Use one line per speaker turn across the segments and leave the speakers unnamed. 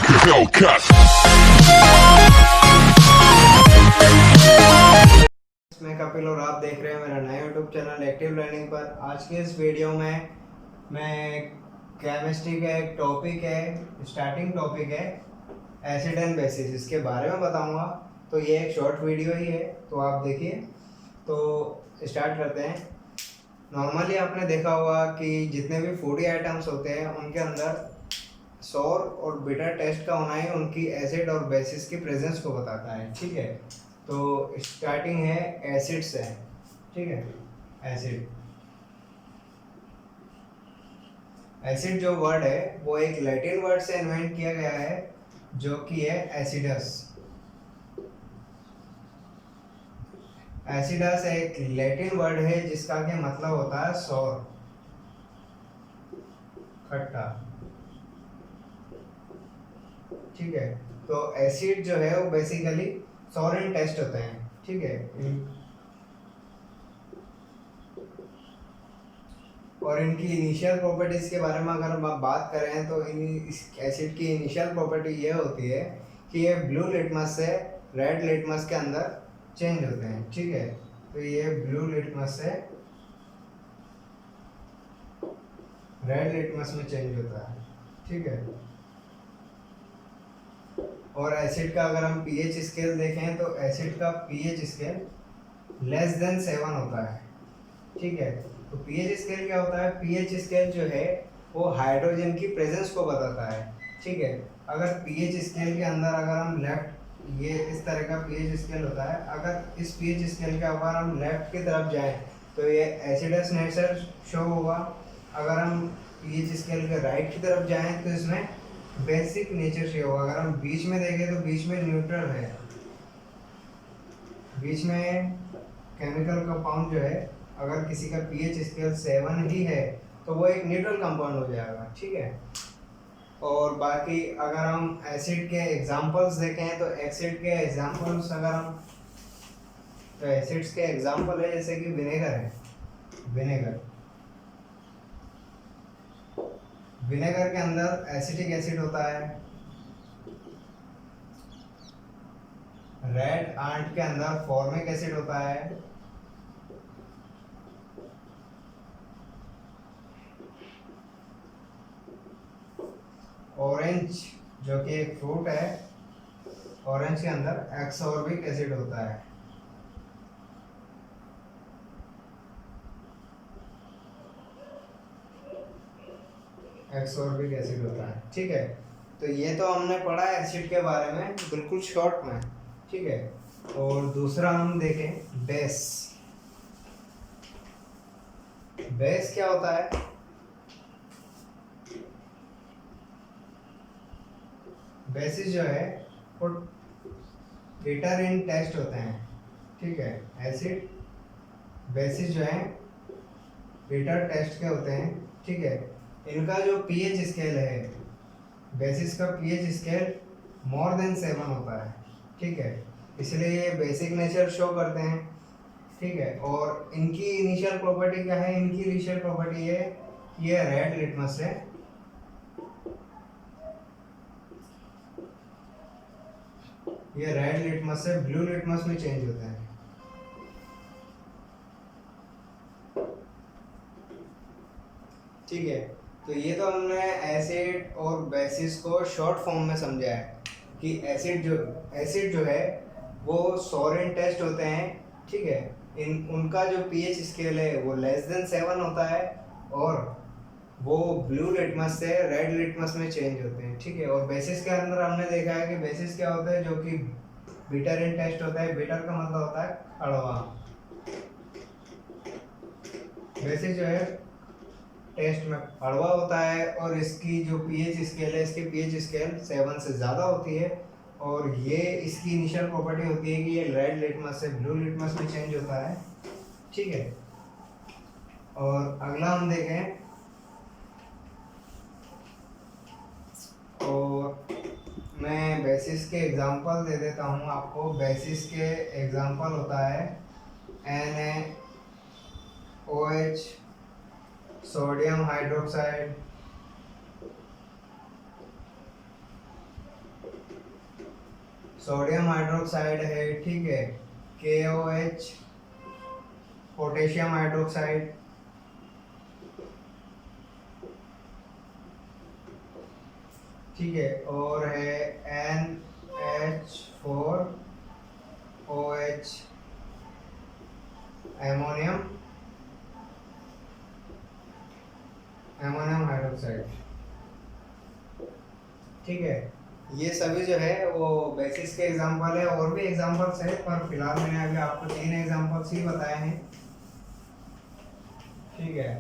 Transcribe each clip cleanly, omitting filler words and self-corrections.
like a Hellcat.
मैं कपिल और आप देख रहे हैं मेरा नया यूट्यूब चैनल एक्टिव लर्निंग पर। आज के इस वीडियो में मैं केमिस्ट्री का एक टॉपिक है, स्टार्टिंग टॉपिक है एसिड एंड बेसिस, इसके बारे में बताऊंगा। तो ये एक शॉर्ट वीडियो ही है, तो आप देखिए। तो स्टार्ट करते हैं। नॉर्मली आपने देखा होगा कि जितने भी फूडी आइटम्स होते हैं उनके अंदर सौर और बिटर टेस्ट का होना ही उनकी एसिड और बेसिस की प्रेजेंस को बताता है। ठीक है, तो स्टार्टिंग है एसिड से। ठीक है, एसिड एसिड जो वर्ड है वो एक लैटिन वर्ड से इन्वेंट किया गया है जो कि है एसिडस। एसिडस एक लैटिन वर्ड है जिसका कि मतलब होता है सौर, खट्टा। ठीक है, तो एसिड जो है वो बेसिकली सॉरेंट टेस्ट होते हैं। ठीक है, और इनकी इनिशियल प्रॉपर्टीज के बारे में अगर हम बात करें तो इस एसिड की इनिशियल प्रॉपर्टी ये होती है कि ये ब्लू लिटमस से रेड लिटमस के अंदर चेंज होते हैं। ठीक है, तो ये ब्लू लिटमस से रेड लिटमस में चेंज होता है। ठीक है, और एसिड का अगर हम पीएच स्केल देखें तो एसिड का पीएच स्केल लेस देन 7 होता है। ठीक है, तो पीएच स्केल क्या होता है? पीएच स्केल जो है वो हाइड्रोजन की प्रेजेंस को बताता है। ठीक है, अगर पीएच स्केल के अंदर अगर हम लेफ्ट, ये इस तरह का पीएच स्केल होता है, अगर इस पीएच स्केल के ऊपर हम लेफ्ट की तरफ जाएं तो ये एसिडस नेचर शो होगा। अगर हम पीएच स्केल के राइट की तरफ जाएं तो इसमें बेसिक नेचर शो होगा। अगर हम बीच में देखें तो बीच में न्यूट्रल है, बीच में केमिकल कंपाउंड जो है अगर किसी का पीएच स्केल 7 ही है तो वो एक न्यूट्रल कंपाउंड हो जाएगा। ठीक है, और बाकी अगर हम एसिड के एग्जांपल्स देखें तो एसिड के एग्जांपल्स अगर हम, तो एसिड्स के एग्जांपल है जैसे कि विनेगर है। विनेगर विनेगर के अंदर एसिटिक एसिड होता है। रेड आंट के अंदर फॉर्मिक एसिड होता है। ऑरेंज जो कि एक फ्रूट है, ऑरेंज के अंदर एक्सॉर्बिक एसिड होता है। एक्सॉर्बिक एसिड होता है। ठीक है, तो ये तो हमने पढ़ा है एसिड के बारे में बिल्कुल शॉर्ट में। ठीक है, और दूसरा हम देखें बेस। बेस क्या होता है? बेसिस जो है वो बिटर इन टेस्ट होते हैं। ठीक है, एसिड बेसिस जो है बिटर टेस्ट के होते हैं। ठीक है, इनका जो पीएच स्केल है, बेसिस का पीएच स्केल मोर देन 7 होता है। ठीक है, इसलिए ये बेसिक नेचर शो करते हैं। ठीक है, और इनकी इनिशियल प्रॉपर्टी क्या है? इनकी इनिशियल प्रॉपर्टी है ये रेड लिटमस से ब्लू लिटमस में चेंज होते हैं। ठीक है, तो ये तो हमने एसिड और बेसिस को शॉर्ट फॉर्म में समझा है कि एसिड जो है वो सोरेन टेस्ट होते हैं। ठीक है, इन उनका जो पीएच स्केल है वो लेस देन 7 होता है और वो ब्लू लिटमस से रेड लिटमस में चेंज होते हैं। ठीक है, और बेसिस के अंदर हमने देखा है कि बेसिस क्या होता है, जो कि बिटर इन टेस्ट होता है। बिटर का मतलब होता है कड़वा। बेसिस जो है टेस्ट में कड़वा होता है और इसकी जो पीएच स्केल है, इसकी पीएच स्केल 7 से ज़्यादा होती है। और ये इसकी इनिशियल प्रॉपर्टी होती है कि ये रेड लिटमस से ब्लू लिटमस में चेंज होता है। ठीक है, और अगला हम देखें, और मैं बेसिस के एग्जांपल दे देता हूँ आपको। बेसिस के एग्जांपल होता है NaOH, sodium hydroxide, sodium hydroxide है, ठीक है, KOH, पोटेशियम हाइड्रोक्साइड, ठीक है, और है NH4OH, एमोनियम हाइड्रोक्साइड, ठीक है। ये सभी जो है वो बेसिस के एग्जांपल है, और भी एग्जांपल्स है, पर फिलहाल मैंने अभी आपको 3 एग्जांपल्स ही बताए हैं, ठीक है।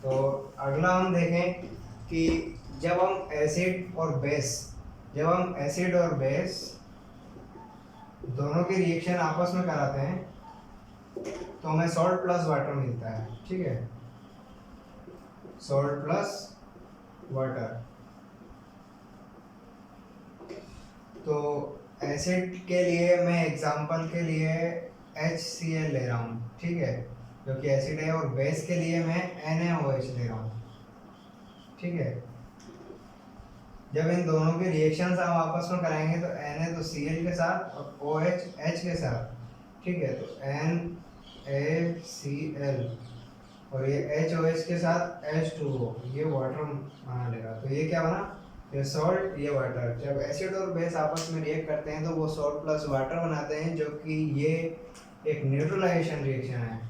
तो अगला हम देखें कि जब हम एसिड और बेस दोनों की रिएक्शन आपस में कराते हैं तो हमें सॉल्ट प्लस वाटर मिलता है, ठीक है, सॉल्ट प्लस वाटर। तो एसिड के लिए मैं एग्जांपल के लिए HCl ले रहा हूँ, ठीक है, जो कि एसिड है, और बेस के लिए मैं NaOH ले रहा हूँ, ठीक है। जब इन दोनों की रिएक्शंस हम आपस में कराएंगे तो Na तो Cl के साथ और OH H के साथ, ठीक है, तो NaCl और ये HOH के साथ H2O, ये वाटर बना लेगा। तो ये क्या बना, ये सॉल्ट, ये वाटर। जब एसिड और बेस आपस में रिएक्ट करते हैं तो वो सॉल्ट प्लस वाटर बनाते हैं, जो कि ये एक न्यूट्रलाइजेशन रिएक्शन है।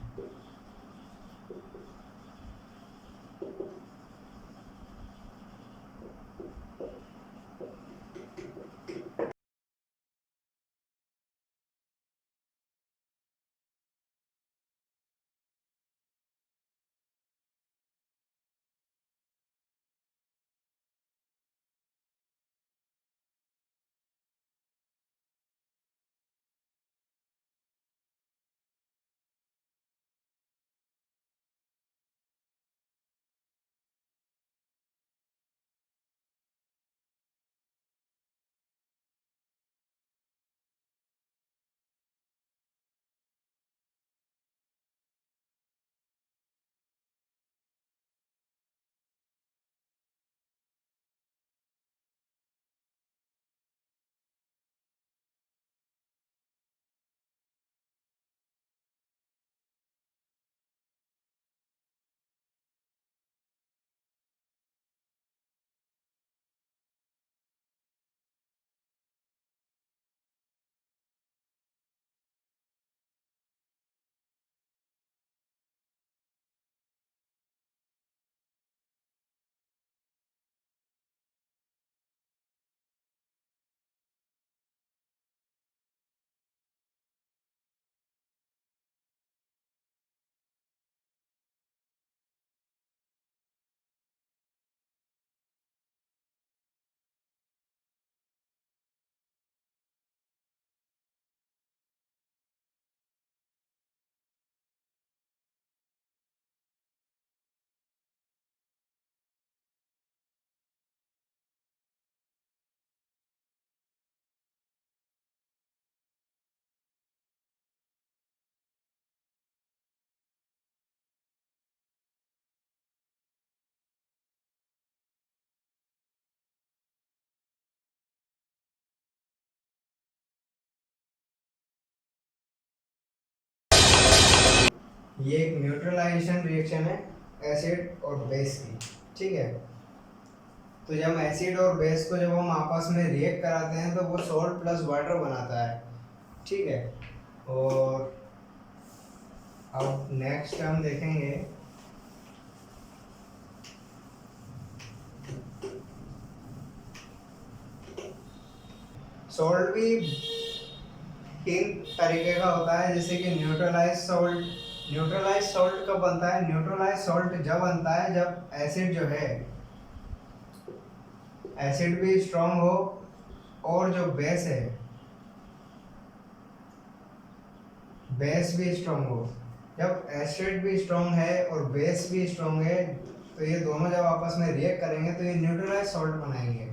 ये एक न्यूट्रलाइजेशन रिएक्शन है एसिड और बेस की, ठीक है। तो जब एसिड और बेस को जब हम आपस में रिएक्ट कराते हैं तो वो सॉल्ट प्लस वाटर बनाता है, ठीक है। और अब नेक्स्ट हम देखेंगे सॉल्ट भी 3 तरीके का होता है, जैसे कि न्यूट्रलाइज सॉल्ट कब बनता है, न्यूट्रलाइज सॉल्ट जब बनता है जब एसिड जो है, एसिड भी स्ट्रांग हो और जो बेस है, बेस भी स्ट्रांग हो। जब एसिड भी स्ट्रांग है और बेस भी स्ट्रांग है तो ये दोनों जब आपस में रिएक्ट करेंगे तो ये न्यूट्रलाइज सॉल्ट बनाएंगे।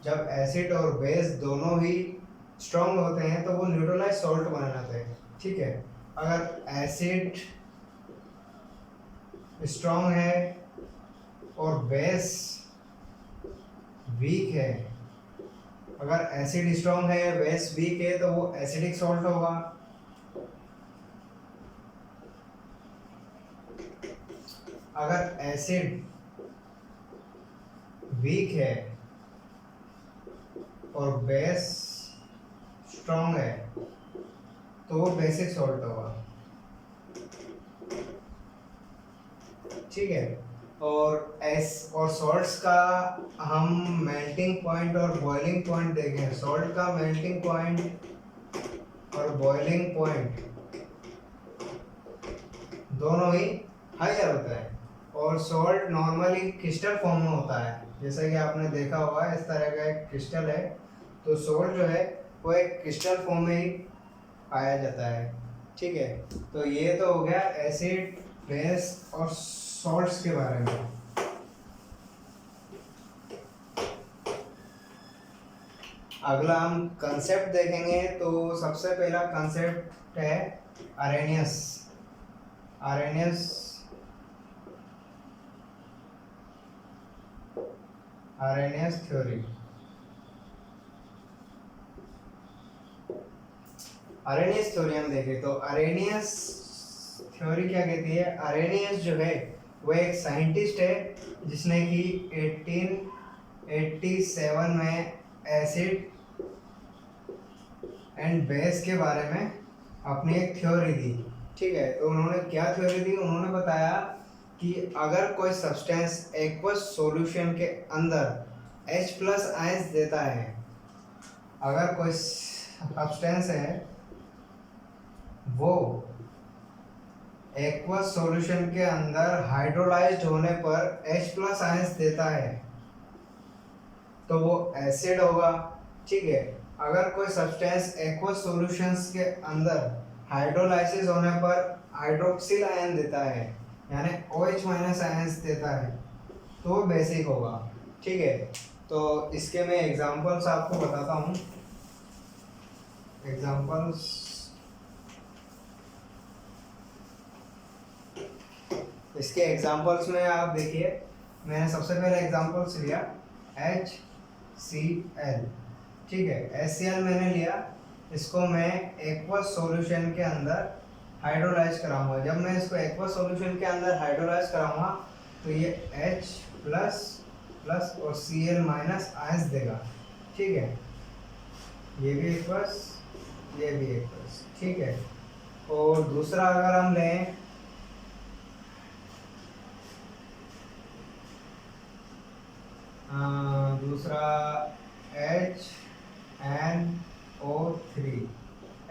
जब एसिड और बेस दोनों ही स्ट्रांग होते हैं तो वो न्यूट्रलाइज सॉल्ट बनाते हैं, ठीक है। अगर एसिड स्ट्रांग है और बेस वीक है, अगर एसिड स्ट्रॉन्ग है बेस वीक है तो वो एसिडिक सॉल्ट होगा। अगर एसिड वीक है और बेस स्ट्रॉन्ग है तो वो बेसिक सॉल्ट होगा। ठीक है। और सॉल्ट्स का हम मेल्टिंग पॉइंट और बॉइलिंग पॉइंट देखें। सॉल्ट का मेल्टिंग पॉइंट और बॉइलिंग पॉइंट दोनों ही हायर होता है। और सॉल्ट नॉर्मली क्रिस्टल फॉर्म में होता है, जैसा कि आपने देखा होगा इस तरह का एक क्रिस्टल है। तो सॉल्ट जो है वो एक क्रिस्टल फॉर्म में ही पाया जाता है। ठीक है। तो ये तो हो गया एसिड, बेस और सॉल्ट्स के बारे में। अगला हम कंसेप्ट देखेंगे। तो सबसे पहला कंसेप्ट है अरेनियस थ्योरी। अरेनियस थ्योरी हम देखें तो अरेनियस थ्योरी क्या कहती है। अरेनियस जो है वो एक साइंटिस्ट है जिसने कि 1887 में एसिड एंड बेस के बारे में अपनी एक थ्योरी दी। ठीक है। तो उन्होंने क्या थ्योरी दी, उन्होंने बताया कि अगर कोई सब्सटेंस एक्वस सॉल्यूशन के अंदर H+ आयंस देता है, अगर कोई सब्सटेंस है वो एक्वस सॉल्यूशन के अंदर हाइड्रोलाइज्ड होने पर H+ आयंस देता है तो वो एसिड होगा। ठीक है। अगर कोई सब्सटेंस एक्वस सॉल्यूशंस के अंदर हाइड्रोलाइसिस होने पर हाइड्रोक्सिल आयन देता है, यानी OH- आयंस देता है, तो वो बेसिक होगा। ठीक है। तो इसके मैं एग्जांपल्स आपको बताता हूँ। एग्जांपल्स, इसके एग्जांपल्स में आप देखिए, मैंने सबसे पहले एग्जांपल्स लिया HCl। ठीक है। HCl मैंने लिया, इसको मैं एक्वस सॉल्यूशन के अंदर हाइड्रोलाइज कराऊंगा। जब मैं इसको एक्वस सॉल्यूशन के अंदर हाइड्रोलाइज कराऊंगा तो ये H+ और Cl- आयंस देगा। ठीक है। ये भी एक्वस, ये भी एक्वस। ठीक है। और दूसरा अगर हम लें दूसरा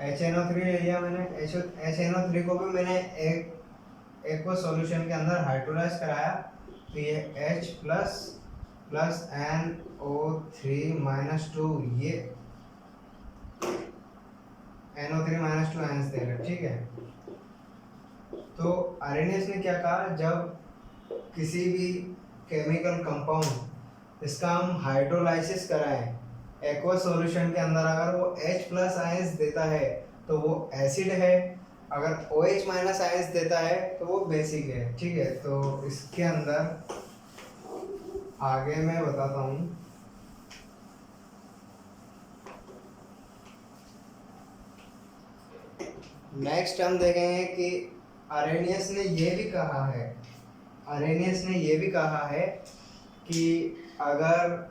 HNO3 ले लिया मैंने। HNO3 को भी मैंने एक को सॉल्यूशन के अंदर हाइड्रोलाइज कराया तो ये H+ NO3-2, ये NO3-2 आयंस देगा। ठीक है। तो आर्रेनियस ने क्या कहा, जब किसी भी केमिकल कंपाउंड इसका हम हाइड्रोलाइसिस कराएं एक्वस सॉल्यूशन के अंदर, अगर वो H+ आयंस देता है तो वो एसिड है, अगर OH- आयंस देता है तो वो बेसिक है। ठीक है। तो इसके अंदर आगे मैं बताता हूँ। नेक्स्ट हम देखेंगे कि अरेनियस ने ये भी कहा है कि अगर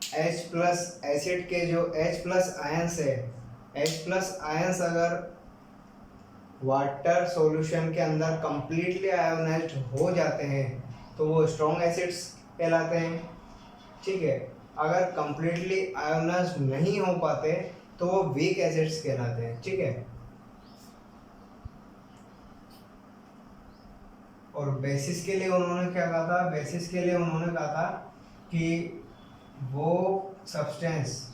H+ एसिड के जो H+ आयंस है, H+ आयंस अगर वाटर सॉल्यूशन के अंदर कंप्लीटली आयोनाइज्ड हो जाते हैं तो वो स्ट्रॉन्ग एसिड्स कहलाते हैं। ठीक है। अगर कंप्लीटली आयोनाइज्ड नहीं हो पाते तो वो वीक एसिड्स कहलाते हैं। ठीक है। और बेसिस के लिए उन्होंने क्या कहा था, बेसिस के लिए उन्होंने कहा था कि वो सब्सटेंस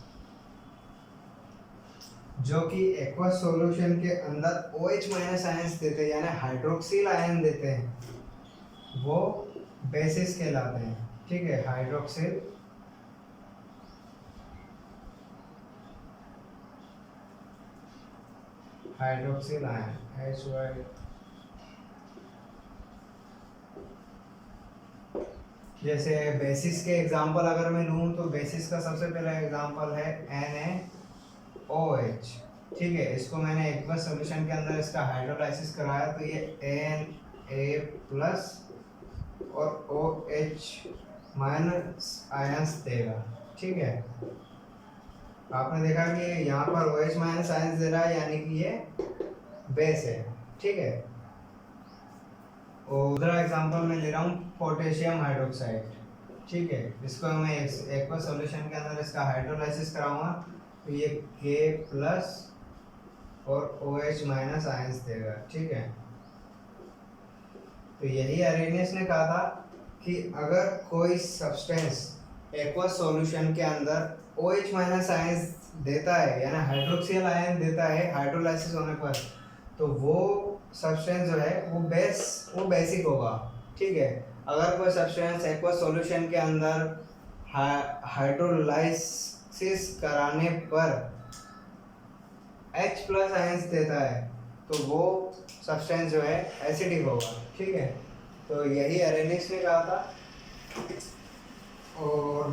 जो कि एक्वस सॉल्यूशन के अंदर OH- आयंस देते हैं, यानी हाइड्रोक्सिल आयन देते हैं, वो बेसिस कहलाते हैं। ठीक है। Hydroxyl ion HY। जैसे बेसिस के एग्जांपल अगर मैं लूँ तो बेसिस का सबसे पहला एग्जांपल है NaOH। ठीक है, इसको मैंने एक्वस सॉल्यूशन के अंदर इसका हाइड्रोलाइसिस कराया तो ये Na+ और OH माइनस आयंस देगा। ठीक है, आपने देखा कि यहाँ पर OH माइनस आयंस दे रहा है, यानी कि ये बेस है। ठीक है, और दूसरा एग्जांपल मैं ले रहा हूँ पोटेशियम हाइड्रोक्साइड। ठीक है, इसको मैं एक्वस सॉल्यूशन के अंदर इसका हाइड्रोलाइसिस कराऊंगा तो ये K+ और OH माइनस आयंस देगा। ठीक है, तो यही अरेनियस ने कहा था कि अगर कोई सब्सटेंस एक्वस सॉल्यूशन के अंदर OH माइनस आयंस देता है यानी हाइड्रोक्सियल आयन देता है हाइड्रोलाइसिस होने पर, तो वो सब्सटेंस जो है वो बेसिक होगा। ठीक है, अगर कोई सब्सटेंस एक्वस सॉल्यूशन के अंदर हाइड्रोलाइसिस कराने पर H+ आयंस देता है तो वो सब्सटेंस जो है एसिडिक होगा। ठीक है, तो यही अरेनियस ने कहा था। और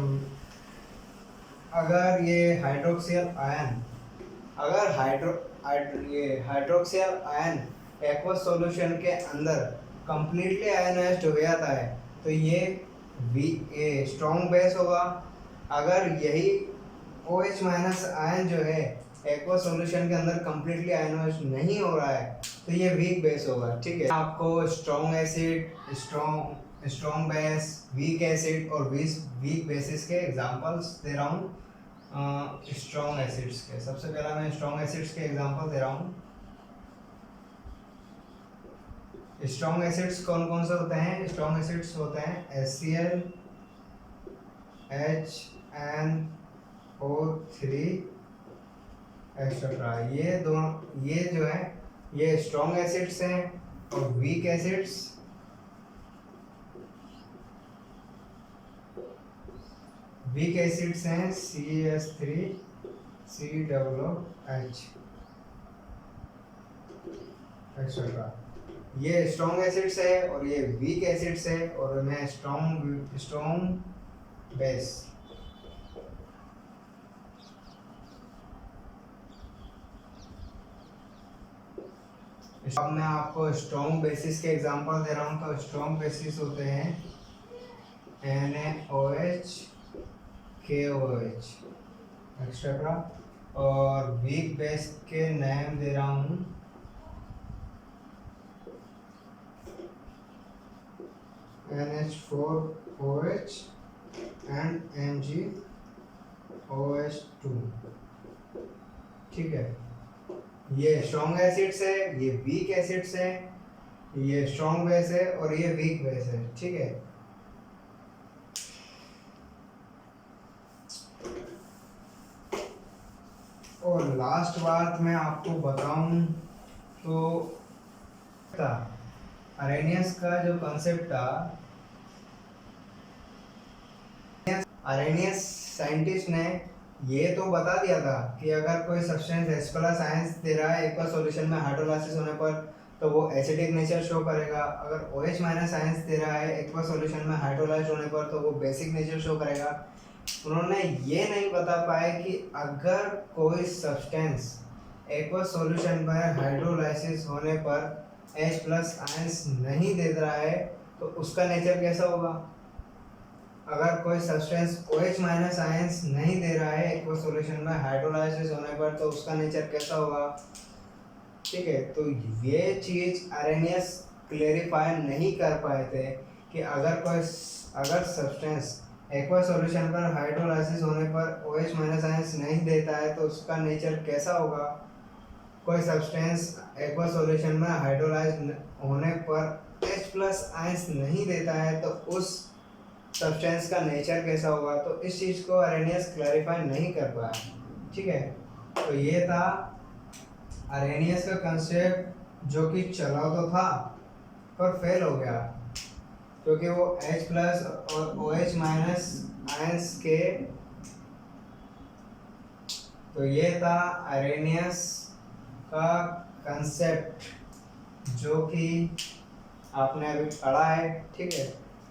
अगर ये हाइड्रोक्सियल आयन एक्वस सॉल्यूशन के अंदर कंप्लीटली आयनाइज्ड हो जाता है तो ये स्ट्रॉन्ग बेस होगा। अगर यही OH माइनस आयन जो है एक्वस सॉल्यूशन के अंदर कंप्लीटली आयनाइज्ड नहीं हो रहा है तो ये वीक बेस होगा। ठीक है, आपको strong acid, strong base, weak acid और वीक बेसिस के एग्जांपल्स दे रहा हूँ। स्ट्रॉन्ग एसिड्स के सबसे पहला मैं स्ट्रॉन्ग एसिड्स के एग्जांपल दे रहा हूँ। स्ट्रॉन्ग एसिड्स कौन कौन से होते हैं? स्ट्रॉन्ग एसिड्स होते हैं HCl, HNO3 एक्सेट्रा। ये जो है ये स्ट्रॉन्ग एसिड्स हैं। और वीक एसिड्स हैं CH3COOH एक्सेट्रा। ये स्ट्रॉन्ग एसिड्स है और ये वीक एसिड्स है और मैं स्ट्रॉन्ग बेस। अब मैं आपको स्ट्रॉन्ग बेसिस के एग्जांपल दे रहा हूँ। तो स्ट्रॉन्ग बेसिस होते हैं NaOH, KOH एक्सेट्रा। और वीक बेस के नेम दे रहा हूँ NH4OH एंड MgOH2। ठीक है, ये स्ट्रॉन्ग एसिड्स है, ये वीक एसिड्स है, ये स्ट्रॉन्ग बेस है और ये वीक बेस है। ठीक है, और लास्ट बात मैं आपको बताऊं तो अरेनियस का जो कॉन्सेप्ट था, अरेनियस साइंटिस्ट ने ये तो बता दिया था कि अगर कोई सब्सटेंस H+ आयंस दे रहा है एक्वस सॉल्यूशन में हाइड्रोलाइसिस होने पर तो वो एसिडिक नेचर शो करेगा। अगर OH माइनस आयंस दे रहा है एक्वस सॉल्यूशन में हाइड्रोलाइज्ड होने पर तो वो बेसिक नेचर शो करेगा। उन्होंने ये नहीं बता पाए कि अगर कोई सब्सटेंस एक्वस सॉल्यूशन में हाइड्रोलाइसिस होने पर H+ आयंस नहीं दे रहा है तो उसका नेचर कैसा होगा। अगर कोई सब्सटेंस OH माइनस आयंस नहीं दे रहा है एक्वस सॉल्यूशन में हाइड्रोलाइसिस होने पर तो उसका नेचर कैसा होगा। ठीक है, तो ये चीज अरेनियस क्लेरिफाई नहीं कर पाए थे कि अगर सब्सटेंस एक्वस सॉल्यूशन पर हाइड्रोलाइसिस होने पर OH माइनस आयंस नहीं देता है तो उसका नेचर कैसा होगा। कोई सब्सटेंस एक्वस सॉल्यूशन में हाइड्रोलाइज होने पर H+ आयंस नहीं देता है तो उस सब्सटेंस का नेचर कैसा होगा। तो इस चीज़ को अरेनियस क्लैरिफाई नहीं कर पाया। ठीक है, तो ये था अरेनियस का कंसेप्ट जो कि चला तो था पर फेल हो गया क्योंकि वो H+ और OH माइनस आयंस के। तो ये था अरेनियस का कंसेप्ट जो कि आपने अभी पढ़ा है। ठीक है,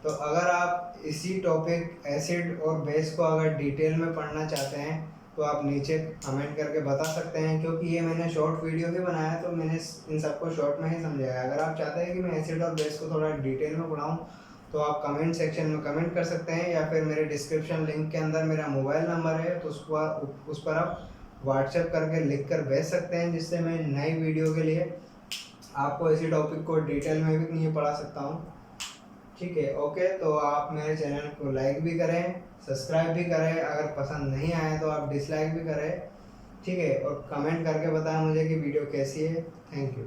तो अगर आप इसी टॉपिक एसिड और बेस को अगर डिटेल में पढ़ना चाहते हैं तो आप नीचे कमेंट करके बता सकते हैं, क्योंकि ये मैंने शॉर्ट वीडियो भी बनाया है तो मैंने इन सबको शॉर्ट में ही समझाया है। अगर आप चाहते हैं कि मैं एसिड और बेस को थोड़ा डिटेल में पढ़ाऊँ तो आप कमेंट सेक्शन में कमेंट कर सकते हैं, या फिर मेरे डिस्क्रिप्शन लिंक के अंदर मेरा मोबाइल नंबर है तो उस पर आप व्हाट्सएप करके लिख कर भेज सकते हैं, जिससे मैं नई वीडियो के लिए आपको इसी टॉपिक को डिटेल में भी नहीं पढ़ा सकता हूँ। ठीक है, ओके। तो आप मेरे चैनल को लाइक भी करें, सब्सक्राइब भी करें, अगर पसंद नहीं आए तो आप डिसलाइक भी करें। ठीक है, और कमेंट करके बताएं मुझे कि वीडियो कैसी है। Thank you.